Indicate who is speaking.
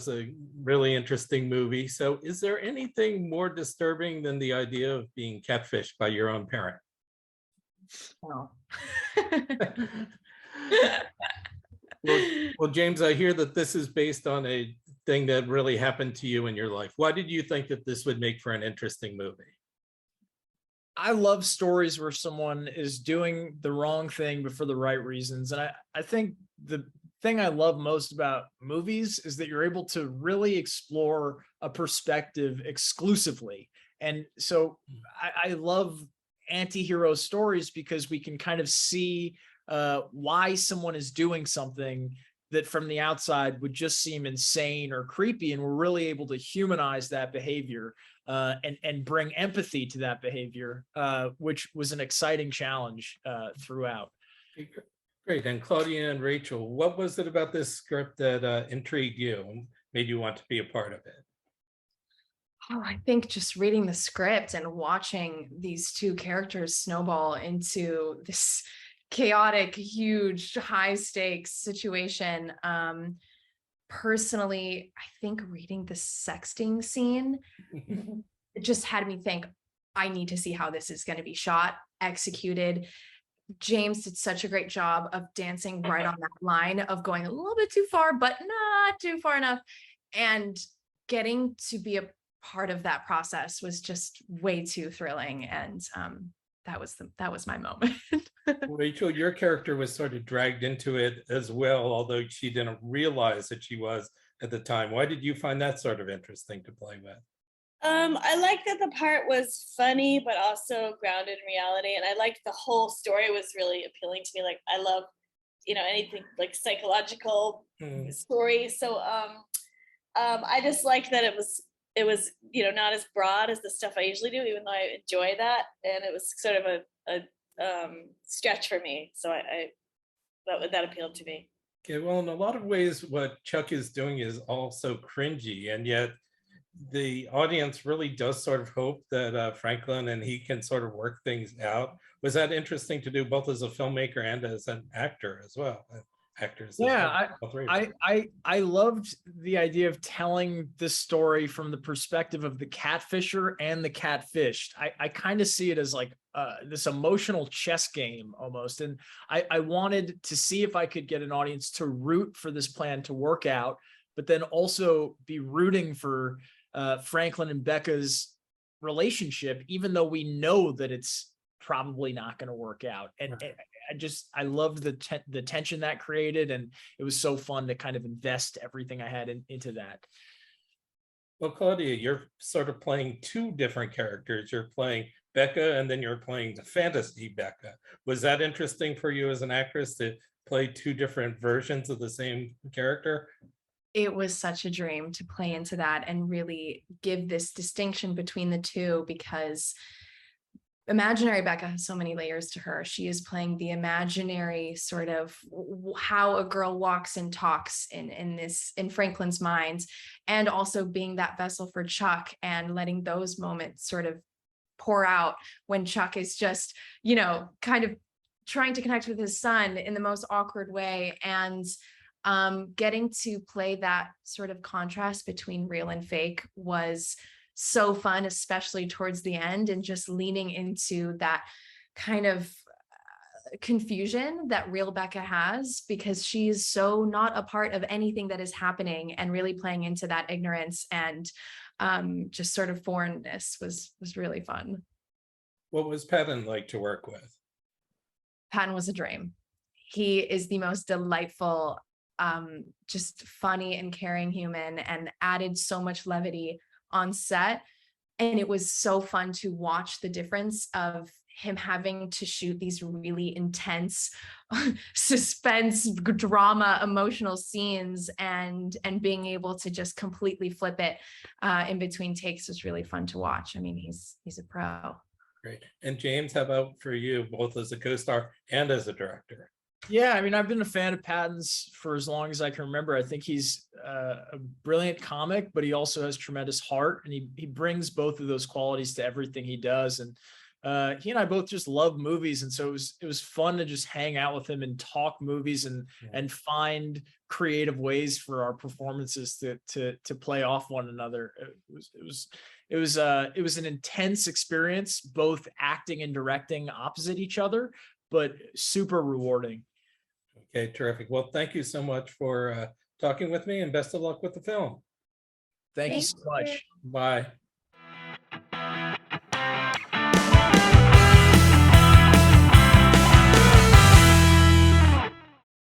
Speaker 1: was a really interesting movie. So is there anything more disturbing than the idea of being catfished by your own parent?
Speaker 2: No.
Speaker 1: Well, James, I hear that this is based on a thing that really happened to you in your life. Why did you think that this would make for an interesting movie?
Speaker 2: I love stories where someone is doing the wrong thing, but for the right reasons. And I think the thing I love most about movies is that you're able to really explore a perspective exclusively. And so I love anti-hero stories because we can kind of see why someone is doing something that from the outside would just seem insane or creepy. And we're really able to humanize that behavior and bring empathy to that behavior, which was an exciting challenge throughout.
Speaker 1: Great. And Claudia and Rachel, what was it about this script that intrigued you and made you want to be a part of it?
Speaker 3: Oh, I think just reading the script and watching these two characters snowball into this chaotic, huge, high stakes situation. Personally, I think reading the sexting scene, it just had me think, I need to see how this is going to be shot, executed. James did such a great job of dancing right on that line of going a little bit too far, but not too far enough. And getting to be a part of that process was just way too thrilling. And that was my moment.
Speaker 1: Rachel, your character was sort of dragged into it as well, although she didn't realize that she was at the time. Why did you find that sort of interesting to play with?
Speaker 4: I liked that the part was funny, but also grounded in reality. And I liked the whole story was really appealing to me. Like, I love, anything like psychological story. So I just liked that it was, not as broad as the stuff I usually do, even though I enjoy that. And it was sort of a stretch for me. So that appealed to me.
Speaker 1: Okay, well, in a lot of ways, what Chuck is doing is also cringy, and yet the audience really does sort of hope that Franklin and he can sort of work things out. Was that interesting to do both as a filmmaker and as an actor as well? Actors.
Speaker 2: Yeah,
Speaker 1: well,
Speaker 2: I loved the idea of telling this story from the perspective of the catfisher and the catfished. I kind of see it as like this emotional chess game almost. And I wanted to see if I could get an audience to root for this plan to work out, but then also be rooting for Franklin and Becca's relationship, even though we know that it's probably not going to work out. And I loved the tension that created, and it was so fun to kind of invest everything I had into that.
Speaker 1: Well, Claudia, you're sort of playing two different characters. You're playing Becca, and then you're playing the fantasy Becca. Was that interesting for you as an actress to play two different versions of the same character?
Speaker 3: It was such a dream to play into that and really give this distinction between the two, because imaginary Becca has so many layers to her. She is playing the imaginary sort of how a girl walks and talks in Franklin's mind, and also being that vessel for Chuck and letting those moments sort of pour out when Chuck is just, kind of trying to connect with his son in the most awkward way. And getting to play that sort of contrast between real and fake was so fun, especially towards the end, and just leaning into that kind of confusion that real Becca has, because she's so not a part of anything that is happening, and really playing into that ignorance and just sort of foreignness was really fun.
Speaker 1: What was Patton like to work with?
Speaker 3: Patton was a dream. He is the most delightful, just funny and caring human, and added so much levity on set. And it was so fun to watch the difference of him having to shoot these really intense suspense, drama, emotional scenes, and being able to just completely flip it in between takes was really fun to watch. I mean, he's a pro.
Speaker 1: Great. And James, how about for you, both as a co-star and as a director?
Speaker 2: Yeah, I mean, I've been a fan of Patton's for as long as I can remember. I think he's a brilliant comic, but he also has tremendous heart, and he brings both of those qualities to everything he does. And he and I both just love movies, and so it was fun to just hang out with him and talk movies
Speaker 1: Yeah.
Speaker 2: and find creative ways for our performances to play off one another. It was an intense experience, both acting and directing opposite each other, but super rewarding.
Speaker 1: Okay, terrific. Well, thank you so much for talking with me, and best of luck with the film.
Speaker 2: Thank you
Speaker 4: Thank
Speaker 2: so much.
Speaker 4: you.
Speaker 1: Bye.